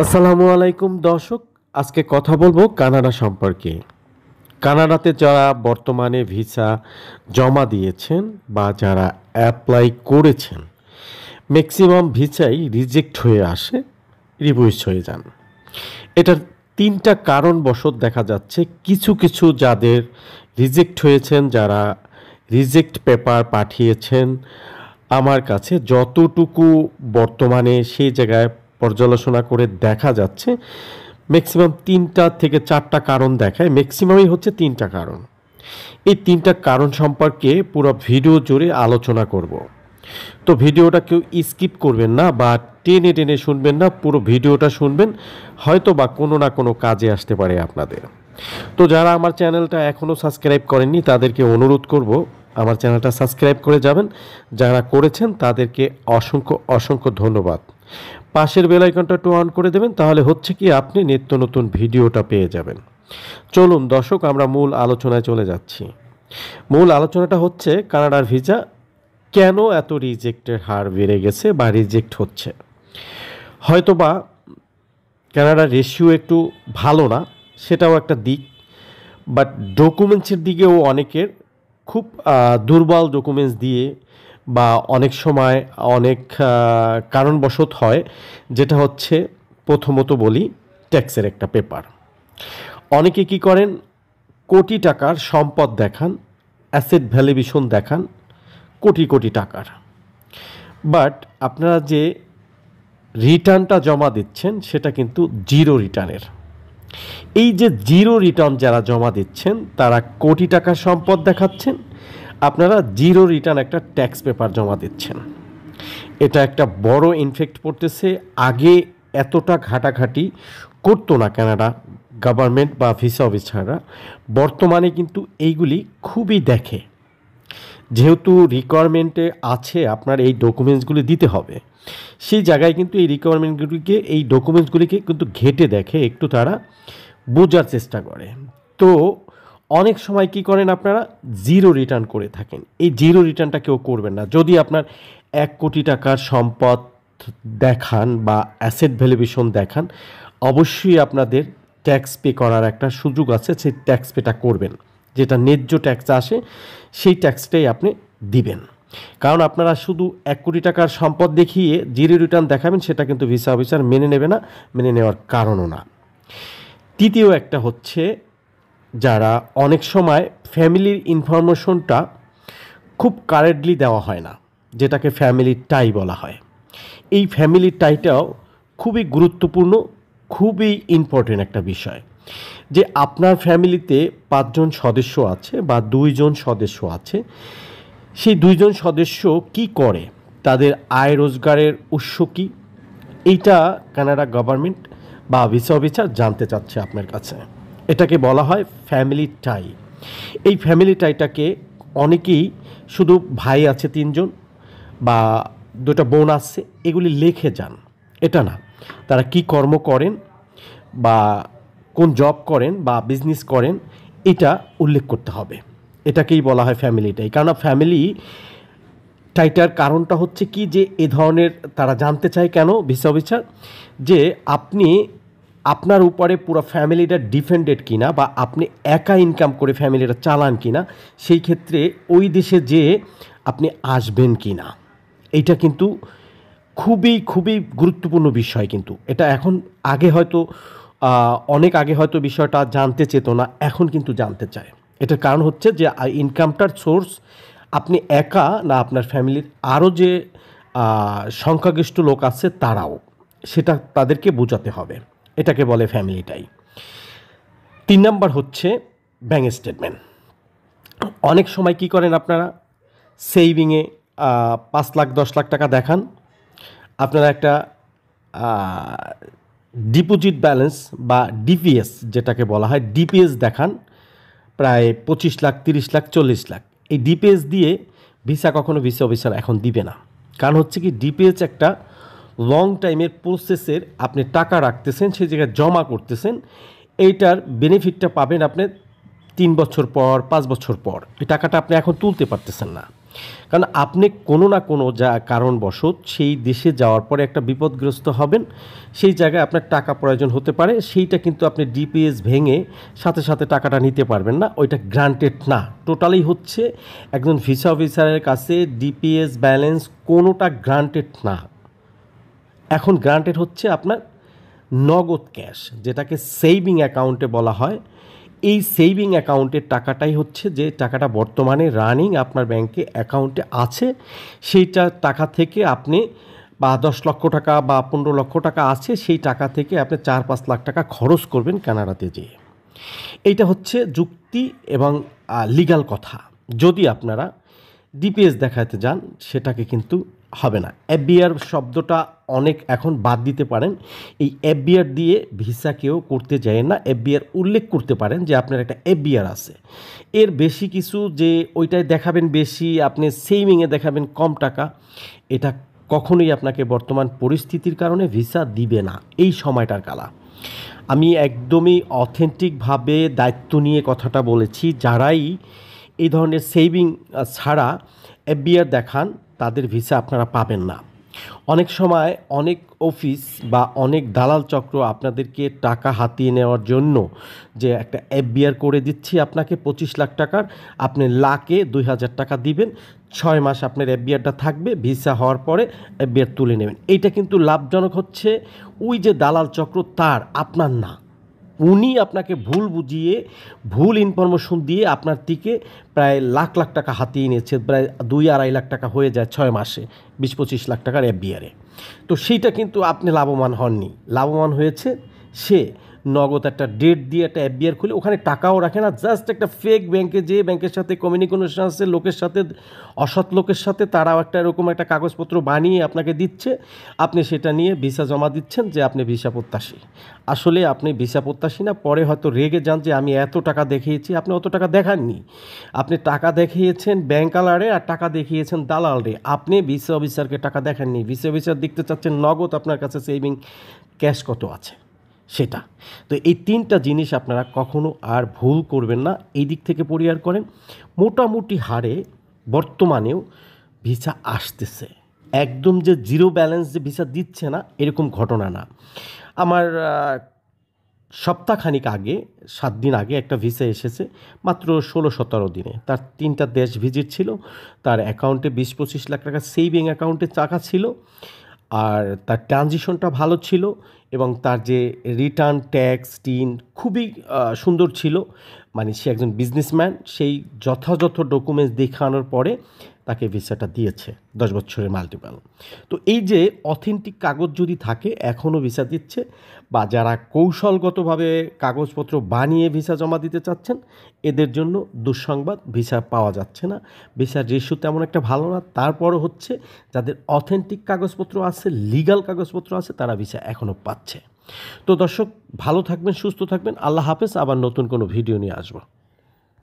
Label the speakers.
Speaker 1: আসসালামু আলাইকুম দর্শক, আজকে কথা বলবো কানাডা সম্পর্কে। কানাডাতে যারা বর্তমানে ভিসা জমা দিয়েছেন বা যারা অ্যাপ্লাই করেছেন, ম্যাক্সিমাম ভিসাই রিজেক্ট হয়ে আসে, রিভিউজ হয়ে যান। এটার তিনটা কারণবশত দেখা যাচ্ছে। কিছু কিছু যাদের রিজেক্ট হয়েছেন, যারা রিজেক্ট পেপার পাঠিয়েছেন আমার কাছে, যতটুকু বর্তমানে সেই জায়গায় পর্যালোচনা করে দেখা যাচ্ছে, ম্যাক্সিমাম ৩টা থেকে ৪টা কারণ দেখায়। ম্যাক্সিমামই হচ্ছে ৩টা কারণ। এই ৩টা কারণ সম্পর্কে পুরো ভিডিও জুড়ে আলোচনা করব। তো ভিডিওটা কেউ স্কিপ করবেন না বা টেনে টেনে শুনবেন না, পুরো ভিডিওটা শুনবেন, হয়তো বা কোনো না কোনো কাজে আসতে পারে আপনাদের। তো যারা আমার চ্যানেলটা এখনও সাবস্ক্রাইব করেননি তাদেরকে অনুরোধ করব আমার চ্যানেলটা সাবস্ক্রাইব করে যাবেন। যারা করেছেন তাদেরকে অসংখ্য অসংখ্য ধন্যবাদ। পাশের বেল আইকনটা একটু অন করে দেবেন, তাহলে হচ্ছে কি আপনি নিত্য নতুন ভিডিওটা পেয়ে যাবেন। চলুন দর্শক, আমরা মূল আলোচনায় চলে যাচ্ছি। মূল আলোচনাটা হচ্ছে কানাডার ভিসা কেন এত রিজেক্টের হার বেড়ে গেছে বা রিজেক্ট হচ্ছে। হয়তোবা কানাডার রেশিও একটু ভালো না, সেটাও একটা দিক, বাট ডকুমেন্টসের দিকেও অনেকের খুব দুর্বল ডকুমেন্টস দিয়ে বা অনেক সময় অনেক কারণবশত হয়। যেটা হচ্ছে, প্রথমত বলি, ট্যাক্সের একটা পেপার। অনেকে কি করেন, কোটি টাকার সম্পদ দেখান, অ্যাসেট ভ্যালুয়েশন দেখান কোটি কোটি টাকার, বাট আপনারা যে রিটার্নটা জমা দিচ্ছেন সেটা কিন্তু জিরো রিটার্নের। এই যে জিরো রিটার্ন যারা জমা দিচ্ছেন তারা কোটি টাকার সম্পদ দেখাচ্ছেন, আপনারা জিরো রিটার্ন একটা ট্যাক্স পেপার জমা দিচ্ছেন। এটা একটা বড় ইনফেক্ট পড়তেছে। আগে এতটা ঘাটাঘাটি করতো না কানাডা গভর্নমেন্ট বা ভিসা অফিসাররা, বর্তমানে কিন্তু এইগুলি খুবই দেখে। যেহেতু রিকোয়ারমেন্টে আছে আপনার এই ডকুমেন্টসগুলি দিতে হবে, সেই জায়গায় কিন্তু এই রিকোয়ারমেন্টগুলিকে, এই ডকুমেন্টসগুলিকে কিন্তু ঘেঁটে দেখে, একটু তারা বোঝার চেষ্টা করে। তো অনেক সময় কি করেন, আপনারা জিরো রিটার্ন করে থাকেন। এই জিরো রিটার্নটা কেউ করবেন না। যদি আপনার ১ কোটি টাকার সম্পদ দেখান বা অ্যাসেট ভ্যালুয়েশন দেখান, অবশ্যই আপনাদের ট্যাক্স পে করার একটা সুযোগ আছে। সেই ট্যাক্স পেটা করবেন, যেটা ন্যায্য ট্যাক্স আসে সেই ট্যাক্সটাই আপনি দিবেন। কারণ আপনারা শুধু ১ কোটি টাকার সম্পদ দেখিয়ে জিরো রিটার্ন দেখাবেন, সেটা কিন্তু ভিসা অফিসার মেনে নেবে না, মেনে নেওয়ার কারণও না। তৃতীয় একটা হচ্ছে, যারা অনেক সময় ফ্যামিলির ইনফরমেশনটা খুব কারেক্টলি দেওয়া হয় না, যেটাকে ফ্যামিলি টাই বলা হয়। এই ফ্যামিলি টাইটাও খুবই গুরুত্বপূর্ণ, খুবই ইম্পর্টেন্ট একটা বিষয়। যে আপনার ফ্যামিলিতে ৫ জন সদস্য আছে বা ২ জন সদস্য আছে, সেই ২ জন সদস্য কি করে, তাদের আয় রোজগারের উৎস কী, এইটা কানাডা গভর্নমেন্ট বা ভিসা অফিসার জানতে চাচ্ছে আপনার কাছে। এটাকে বলা হয় ফ্যামিলি টাই। এই ফ্যামিলি টাইটাকে অনেকেই শুধু ভাই আছে ৩ জন বা ২টা বোন আছে এগুলি লিখে যান, এটা না। তারা কি কর্ম করেন বা কোন জব করেন বা বিজনেস করেন, এটা উল্লেখ করতে হবে। এটাকেই বলা হয় ফ্যামিলি টাই। কারণ ফ্যামিলি টাইটার কারণটা হচ্ছে কি, যে এ ধরনের তারা জানতে চায় কেন ভিসা অফিসার, যে আপনি আপনার উপরে পুরো ফ্যামিলিটা ডিপেন্ডেড কিনা বা আপনি একা ইনকাম করে ফ্যামিলিটা চালান কিনা, সেই ক্ষেত্রে ওই দেশে যে আপনি আসবেন কিনা। এইটা কিন্তু খুবই খুবই গুরুত্বপূর্ণ বিষয়। কিন্তু এটা এখন আগে হয়তো অনেক আগে হয়তো বিষয়টা জানতে চেত না, এখন কিন্তু জানতে চায়। এটার কারণ হচ্ছে যে ইনকামটার সোর্স আপনি একা না, আপনার ফ্যামিলির আরও যে সংখ্যাগরিষ্ঠ লোক আছে তারাও, সেটা তাদেরকে বোঝাতে হবে। এটাকে বলে ফ্যামিলিটাই। ৩ নাম্বার হচ্ছে ব্যাঙ্ক স্টেটমেন্ট। অনেক সময় কি করেন আপনারা, সেভিংয়ে ৫ লাখ ১০ লাখ টাকা দেখান, আপনারা একটা ডিপোজিট ব্যালেন্স বা ডিপিএস যেটাকে বলা হয়, ডিপিএস দেখান প্রায় ২৫ লাখ ৩০ লাখ ৪০ লাখ। এই ডিপিএস দিয়ে ভিসা কখনো ভিসা অফিসার এখন দিবে না। কারণ হচ্ছে কি, ডিপিএস একটা লং টাইমের প্রসেসের, আপনি টাকা রাখতেছেন, সেই জায়গায় জমা করতেছেন, এইটার বেনিফিটটা পাবেন আপনি ৩ বছর পর ৫ বছর পর। এই টাকাটা আপনি এখন তুলতে পারতেছেন না। কারণ আপনি কোনো না কোনো কারণবশত সেই দেশে যাওয়ার পরে একটা বিপদগ্রস্ত হবেন। সেই জায়গায় আপনার টাকা প্রয়োজন হতে পারে। সেইটা কিন্তু আপনি ডিপিএস ভেঙে সাথে, সাথে টাকাটা নিতে পারবেন না। ওইটা গ্রান্টেড না। টোটালি হচ্ছে একজন ভিসা অফিসারের কাছে ডিপিএস ব্যালেন্স কোনোটা গ্রান্টেড না। এখন গ্রান্টেড হচ্ছে আপনার নগদ ক্যাশ, যেটাকে সেভিং অ্যাকাউন্টে বলা হয়। এই সেভিং অ্যাকাউন্টের টাকাটাই হচ্ছে যে টাকাটা বর্তমানে রানিং আপনার ব্যাংকে অ্যাকাউন্টে আছে, সেইটা টাকা থেকে আপনি বা ১০ লক্ষ টাকা বা ১৫ লক্ষ টাকা আছে, সেই টাকা থেকে আপনি ৪-৫ লাখ টাকা খরচ করবেন কানাডাতে যেয়ে। এইটা হচ্ছে যুক্তি এবং লিগ্যাল কথা। যদি আপনারা ডিপিএস দেখাতে যান সেটাকে কিন্তু হবে না। এফবিআর শব্দটা অনেক এখন বাদ দিতে পারেন। এই এফবিআর দিয়ে ভিসা কেউ করতে যায় না। এফবিআর উল্লেখ করতে পারেন যে আপনার একটা এফবিআর আছে। এর বেশি কিছু যে ওইটায় দেখাবেন বেশি, আপনি সেভিংয়ে দেখাবেন কম টাকা, এটা কখনোই আপনাকে বর্তমান পরিস্থিতির কারণে ভিসা দিবে না এই সময়টার কালা। আমি একদমই অথেন্টিকভাবে দায়িত্ব নিয়ে কথাটা বলেছি। যারাই এই ধরনের সেভিং ছাড়া এফবিআর দেখান তাদের ভিসা আপনারা পাবেন না। অনেক সময় অনেক অফিস বা অনেক দালাল চক্র আপনাদেরকে টাকা হাতিয়ে নেওয়ার জন্য যে একটা এফবিআর করে দিচ্ছি আপনাকে ২৫ লাখ টাকার, আপনি লাখে ২,০০০ টাকা দিবেন, ৬ মাস আপনার এফবিআরটা থাকবে, ভিসা হওয়ার পরে এফবিআর তুলে নেবেন। এইটা কিন্তু লাভজনক হচ্ছে ওই যে দালাল চক্র তার, আপনার না। উনি আপনাকে ভুল বুঝিয়ে ভুল ইনফরমেশন দিয়ে আপনার থেকে প্রায় লাখ লাখ টাকা হাতিয়ে নিয়েছে। প্রায় ২-২.৫ লাখ টাকা হয়ে যায় ৬ মাসে ২০-২৫ লাখ টাকার এফবিআরে। তো সেইটা কিন্তু আপনি লাভবান হননি। লাভবান হয়েছে সে নগদ একটা ডেট দিয়ে একটা এফবিআর খুলে ওখানে টাকাও রাখে না, জাস্ট একটা ফেক ব্যাংকে যেয়ে ব্যাংকের সাথে কমিউনিকেশন আছে লোকের সাথে, অসৎ লোকের সাথে, তারাও একটা এরকম একটা কাগজপত্র বানিয়ে আপনাকে দিচ্ছে। আপনি সেটা নিয়ে ভিসা জমা দিচ্ছেন যে আপনি ভিসা প্রত্যাশী। আসলে আপনি ভিসা প্রত্যাশী না। পরে হয়তো রেগে যান যে আমি এত টাকা দেখিয়েছি। আপনি অত টাকা দেখাননি। আপনি টাকা দেখিয়েছেন ব্যাংকালারে আর টাকা দেখিয়েছেন দালালরে। আপনি ভিসা অফিসারকে টাকা দেখাননি। ভিসা অফিসার দেখতে চাচ্ছেন নগদ আপনার কাছে সেভিং ক্যাশ কত আছে সেটা। তো এই ৩টা জিনিস আপনারা কখনো আর ভুল করবেন না। এই দিক থেকে পরিহার করেন। মোটামুটি হারে বর্তমানেও ভিসা আসতেছে। একদম যে জিরো ব্যালেন্স যে ভিসা দিচ্ছে না এরকম ঘটনা না। আমার সপ্তাহখানিক আগে, ৭ দিন আগে একটা ভিসা এসেছে মাত্র ১৬-১৭ দিনে। তার ৩টা দেশ ভিজিট ছিল। তার অ্যাকাউন্টে ২০-২৫ লাখ টাকা সেভিং অ্যাকাউন্টে টাকা ছিল। আর তার ট্রানজিশনটা ভালো ছিল এবং তার যে রিটার্ন ট্যাক্স টিন খুবই সুন্দর ছিল। মানে সে একজন বিজনেসম্যান। সেই যথাযথ ডকুমেন্টস দেখানোর পরে তাকে ভিসাটা দিয়েছে ১০ বছরের মাল্টিপল। তো এই যে অথেন্টিক কাগজ যদি থাকে এখনও ভিসা দিচ্ছে, বা যারা কৌশলগতভাবে কাগজপত্র বানিয়ে ভিসা জমা দিতে চাচ্ছেন এদের জন্য দুঃসংবাদ, ভিসা পাওয়া যাচ্ছে না। ভিসার রেশিও তেমন একটা ভালো না। তারপরও হচ্ছে যাদের অথেন্টিক কাগজপত্র আছে, লিগ্যাল কাগজপত্র আছে, তারা ভিসা এখনও পাচ্ছে। তো দর্শক, ভালো থাকবেন, সুস্থ থাকবেন। আল্লাহ হাফেজ। আবার নতুন কোনো ভিডিও নিয়ে আসবো।